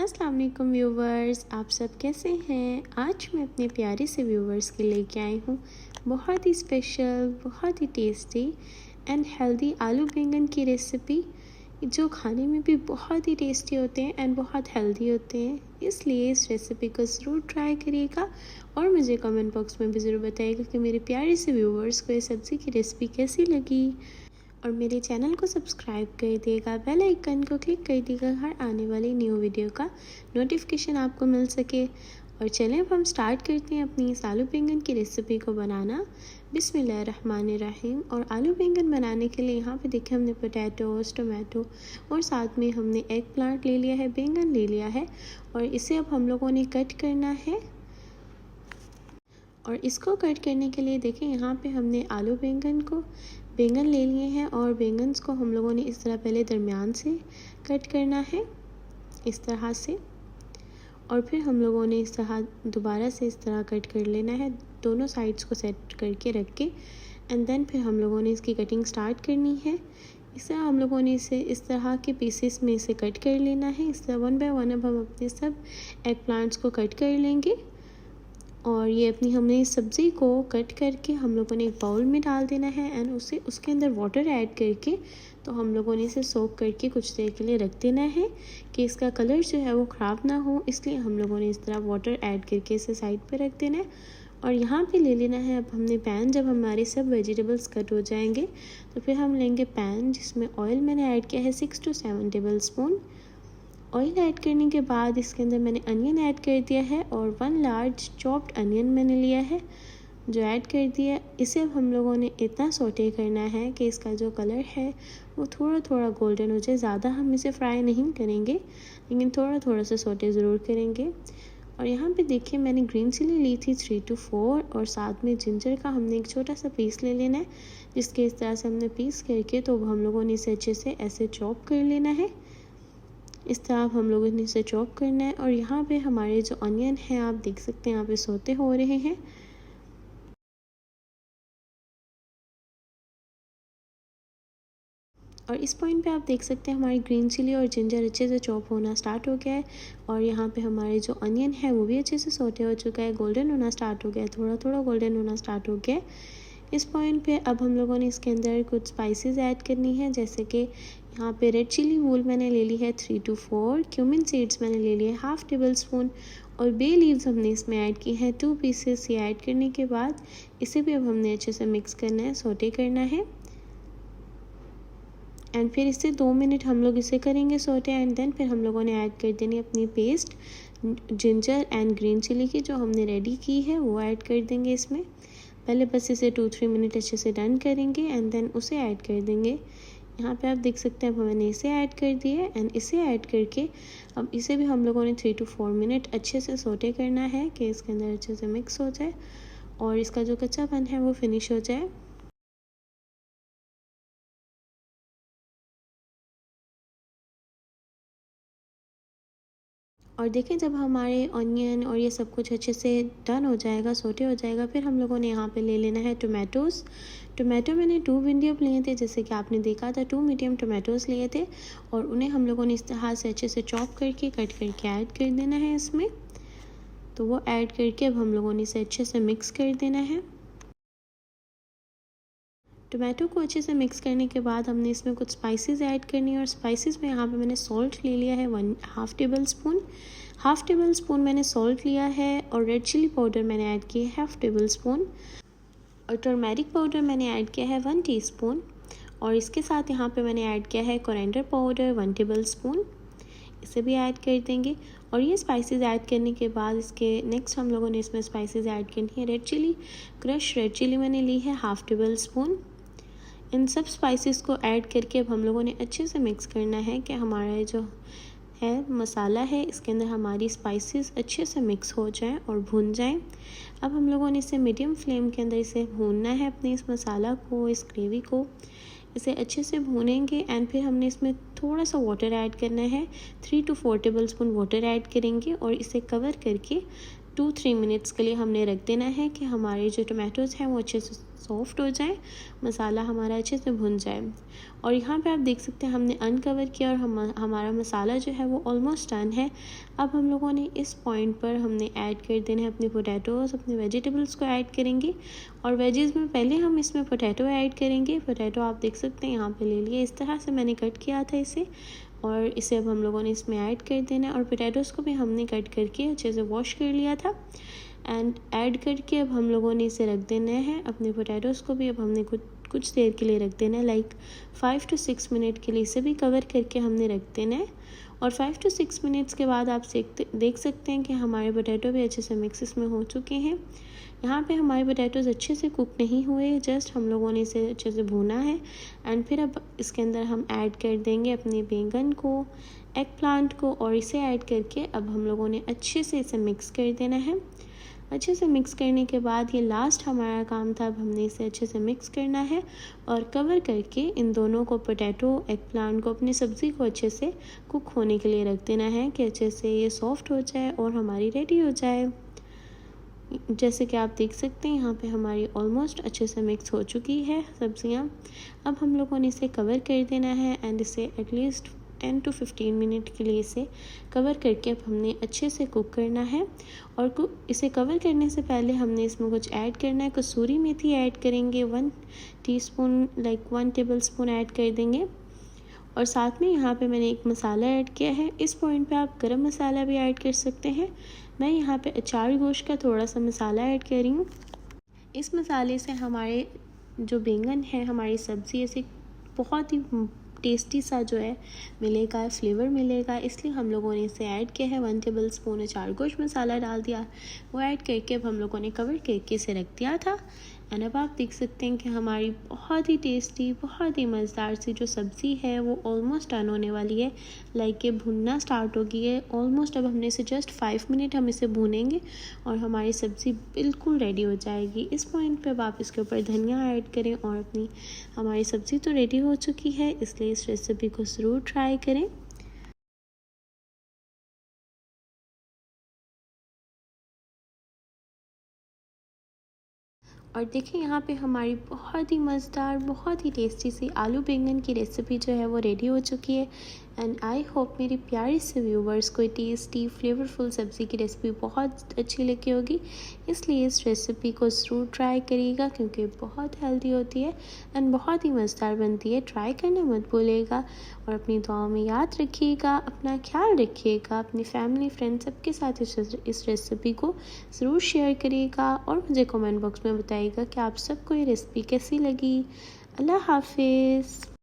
अस्सलाम वालेकुम व्यूवर्स, आप सब कैसे हैं। आज मैं अपने प्यारे से व्यूवर्स के लेके आई हूँ बहुत ही स्पेशल, बहुत ही टेस्टी एंड हेल्दी आलू बैंगन की रेसिपी, जो खाने में भी बहुत ही टेस्टी होते हैं एंड बहुत हेल्दी होते हैं। इसलिए इस रेसिपी को ज़रूर ट्राई करिएगा और मुझे कमेंट बॉक्स में भी ज़रूर बताइएगा कि मेरे प्यारे से व्यूवर्स को ये सब्ज़ी की रेसिपी कैसी लगी। और मेरे चैनल को सब्सक्राइब कर दिएगा, बेल आइकन को क्लिक कर दिएगा, हर आने वाली न्यू वीडियो का नोटिफिकेशन आपको मिल सके। और चलें अब हम स्टार्ट करते हैं अपनी इस आलू बैंगन की रेसिपी को बनाना। बिस्मिल्लाहिर्रहमानिर्रहीम। और आलू बैंगन बनाने के लिए यहाँ पे देखिए हमने पोटैटोस, टोमेटो और साथ में हमने एग प्लांट ले लिया है, बैंगन ले लिया है और इसे अब हम लोगों ने कट करना है। और इसको कट करने के लिए देखें यहाँ पे हमने आलू बैंगन ले लिए हैं और बैंगन को हम लोगों ने इस तरह पहले दरमियान से कट करना है, इस तरह से। और फिर हम लोगों ने इस तरह दोबारा से इस तरह कट कर लेना है, दोनों साइड्स को सेट करके रख के। एंड देन फिर हम लोगों ने इसकी कटिंग स्टार्ट करनी है। इस तरह हम लोगों ने इसे इस तरह के पीसेस में इसे कट कर लेना है। इस तरह वन बाय वन अब हम अपने सब एग प्लांट्स को कट कर लेंगे। और ये अपनी हमने इस सब्ज़ी को कट करके हम लोगों ने एक बाउल में डाल देना है एंड उसके अंदर वाटर ऐड करके तो हम लोगों ने इसे सोक करके कुछ देर के लिए रख देना है कि इसका कलर जो है वो ख़राब ना हो। इसलिए हम लोगों ने इस तरह वाटर ऐड करके इसे साइड पे रख देना है। और यहाँ पे ले लेना है अब हमने पैन। जब हमारे सब वेजिटेबल्स कट हो जाएंगे तो फिर हम लेंगे पैन, जिसमें ऑयल मैंने ऐड किया है 6 to 7 table spoon. Oil add करने के बाद इसके अंदर मैंने अनियन ऐड कर दिया है और 1 लार्ज चॉप्ड अनियन मैंने लिया है जो ऐड कर दिया। इसे अब हम लोगों ने इतना सोटे करना है कि इसका जो कलर है वो थोड़ा थोड़ा गोल्डन हो जाए। ज़्यादा हम इसे फ्राई नहीं करेंगे, लेकिन थोड़ा थोड़ा सा सोटे ज़रूर करेंगे। और यहाँ पे देखिए मैंने ग्रीन चिली ली थी 3 to 4 और साथ में जिंजर का हमने एक छोटा सा पीस ले लेना है, जिसके इस तरह से हमने पीस करके तो हम लोगों ने इसे अच्छे से ऐसे चॉप कर लेना है। इस तरह हम लोगों ने इसे चॉप करना है। और यहाँ पे हमारे जो अनियन हैं आप देख सकते हैं यहाँ पे सोते हो रहे हैं। और इस पॉइंट पे आप देख सकते हैं हमारी ग्रीन चिली और जिंजर अच्छे से चॉप होना स्टार्ट हो गया है। और यहाँ पे हमारे जो अनियन है वो भी अच्छे से सोते हो चुका है, गोल्डन होना स्टार्ट हो गया है, थोड़ा थोड़ा गोल्डन होना स्टार्ट हो गया है। इस पॉइंट पे अब हम लोगों ने इसके अंदर कुछ स्पाइसेस ऐड करनी है, जैसे कि यहाँ पे रेड चिली होल मैंने ले ली है 3 to 4, क्यूमिन सीड्स मैंने ले लिए 1/2 टेबल स्पून और बे लीव्स हमने इसमें ऐड की हैं 2 पीसेस। ये ऐड करने के बाद इसे भी अब हमने अच्छे से मिक्स करना है, सोटे करना है। एंड फिर इससे 2 मिनट हम लोग इसे करेंगे सोटे। एंड देन फिर हम लोगों ने ऐड कर देनी अपनी paste ginger and green chilli की जो हमने रेडी की है वो ऐड कर देंगे इसमें। पहले बस इसे 2-3 मिनट अच्छे से डन करेंगे एंड देन उसे ऐड कर देंगे। यहाँ पे आप देख सकते हैं अब मैंने इसे ऐड कर दिया है एंड इसे ऐड करके अब इसे भी हम लोगों ने 3 to 4 मिनट अच्छे से सोटे करना है कि इसके अंदर अच्छे से मिक्स हो जाए और इसका जो कच्चापन है वो फिनिश हो जाए। और देखें जब हमारे ऑनियन और ये सब कुछ अच्छे से डन हो जाएगा, सोटे हो जाएगा, फिर हम लोगों ने यहाँ पे ले लेना है टोमेटो मैंने 2 मीडियम लिए थे, जैसे कि आपने देखा था 2 मीडियम टोमेटोज़ लिए थे और उन्हें हम लोगों ने इस तरह से अच्छे से चॉप करके कट करके ऐड कर देना है इसमें। तो वो ऐड करके अब हम लोगों ने इसे अच्छे से मिक्स कर देना है। टोमेटो को अच्छे से मिक्स करने के बाद हमने इसमें कुछ स्पाइसेस ऐड करनी है और स्पाइसेस में यहाँ पे मैंने सॉल्ट ले लिया है 1/2 टेबल स्पून। 1/2 टेबल स्पून मैंने सॉल्ट लिया है और रेड चिली पाउडर मैंने ऐड किया है 1/2 टेबल स्पून और टर्मेरिक पाउडर मैंने ऐड किया है 1 टीस्पून। और इसके साथ यहाँ पे मैंने ऐड किया है कोरिएंडर पाउडर 1 टेबल स्पून, इसे भी ऐड कर देंगे। और ये स्पाइसेस ऐड करने के बाद इसके नेक्स्ट हम लोगों ने इसमें स्पाइसेस ऐड करनी है। Red chilli, crush red chilli मैंने ली है 1/2 टेबल स्पून। इन सब स्पाइसेस को ऐड करके अब हम लोगों ने अच्छे से मिक्स करना है कि हमारा जो है मसाला है इसके अंदर हमारी स्पाइसेस अच्छे से मिक्स हो जाएं और भून जाएं। अब हम लोगों ने इसे मीडियम फ्लेम के अंदर इसे भूनना है, अपने इस मसाला को, इस ग्रेवी को इसे अच्छे से भूनेंगे। एंड फिर हमने इसमें थोड़ा सा वाटर ऐड करना है, 3 to 4 table spoon water add करेंगे और इसे कवर करके 2-3 मिनट्स के लिए हमने रख देना है कि हमारे जो टमाटोज़ हैं वो अच्छे से सॉफ्ट हो जाए, मसाला हमारा अच्छे से भुन जाए। और यहाँ पे आप देख सकते हैं हमने अनकवर किया और हमारा मसाला जो है वो ऑलमोस्ट डन है। अब हम लोगों ने इस पॉइंट पर हमने ऐड कर देना है अपने पोटैटोज़, अपने वेजिटेबल्स को ऐड करेंगे। और वेजीज़ में पहले हम इसमें पोटैटो ऐड करेंगे। पोटैटो आप देख सकते हैं यहाँ पे ले लिए, इस तरह से मैंने कट किया था इसे, और इसे अब हम लोगों ने इसमें ऐड कर देना है। और पोटैटोज़ को भी हमने कट करके अच्छे से वॉश कर लिया था एंड ऐड करके अब हम लोगों ने इसे रख देना है। अपने पोटैटोज़ को भी अब हमने कुछ देर के लिए रख देना है, लाइक 5 to 6 मिनट के लिए इसे भी कवर करके हमने रख देना है। और 5 to 6 मिनट्स के बाद आप देख सकते हैं कि हमारे पोटैटो भी अच्छे से मिक्स इसमें हो चुके हैं। यहाँ पे हमारे पोटैटोज़ अच्छे से कुक नहीं हुए, जस्ट हम लोगों ने इसे अच्छे से भूना है। एंड फिर अब इसके अंदर हम ऐड कर देंगे अपने बैंगन को, एग प्लांट को, और इसे ऐड करके अब हम लोगों ने अच्छे से इसे मिक्स कर देना है। अच्छे से मिक्स करने के बाद ये लास्ट हमारा काम था, अब हमने इसे अच्छे से मिक्स करना है और कवर करके इन दोनों को, पोटैटो, एग प्लांट को, अपनी सब्ज़ी को अच्छे से कुक होने के लिए रख देना है कि अच्छे से ये सॉफ्ट हो जाए और हमारी रेडी हो जाए। जैसे कि आप देख सकते हैं यहाँ पे हमारी ऑलमोस्ट अच्छे से मिक्स हो चुकी है सब्जियाँ। अब हम लोगों ने इसे कवर कर देना है एंड इसे एटलीस्ट 10 to 15 मिनट के लिए इसे कवर करके अब हमने अच्छे से कुक करना है। और इसे कवर करने से पहले हमने इसमें कुछ ऐड करना है। कसूरी मेथी ऐड करेंगे, 1 teaspoon, like 1 table spoon add कर देंगे। और साथ में यहाँ पे मैंने एक मसाला ऐड किया है। इस पॉइंट पे आप गरम मसाला भी ऐड कर सकते हैं। मैं यहाँ पे अचार गोश्त का थोड़ा सा मसाला ऐड कर रही हूँ। इस मसाले से हमारे जो बैंगन है, हमारी सब्ज़ी ऐसे बहुत ही टेस्टी सा जो है मिलेगा, फ्लेवर मिलेगा, इसलिए हम लोगों ने इसे ऐड किया है। 1 टेबल स्पून अचार गोश्त मसाला डाल दिया, वो ऐड करके अब हम लोगों ने कवर करके इसे रख दिया था। एंड अब आप देख सकते हैं कि हमारी बहुत ही टेस्टी, बहुत ही मज़ेदार सी जो सब्ज़ी है वो ऑलमोस्ट डन होने वाली है, लाइक ये भुनना स्टार्ट हो गई है ऑलमोस्ट। अब हमने इसे जस्ट 5 मिनट हम इसे भूनेंगे और हमारी सब्ज़ी बिल्कुल रेडी हो जाएगी। इस पॉइंट पे अब आप इसके ऊपर धनिया ऐड करें और हमारी सब्ज़ी तो रेडी हो चुकी है, इसलिए इस रेसिपी को ज़रूर ट्राई करें। और देखिए यहाँ पे हमारी बहुत ही मज़ेदार, बहुत ही टेस्टी सी आलू बैंगन की रेसिपी जो है वो रेडी हो चुकी है। एंड आई होप मेरी प्यारी से व्यूवर्स को टेस्टी फ्लेवरफुल सब्ज़ी की रेसिपी बहुत अच्छी लगी होगी, इसलिए इस रेसिपी को ज़रूर ट्राई करिएगा क्योंकि बहुत हेल्दी होती है एंड बहुत ही मज़ेदार बनती है। ट्राई करना मत भूलिएगा और अपनी दुआओं में याद रखिएगा, अपना ख्याल रखिएगा, अपनी फैमिली फ्रेंड सबके साथ इस रेसिपी को ज़रूर शेयर करिएगा और मुझे कमेंट बॉक्स में बताइएगा कि आप सबको ये रेसिपी कैसी लगी। अल्लाह हाफिज़।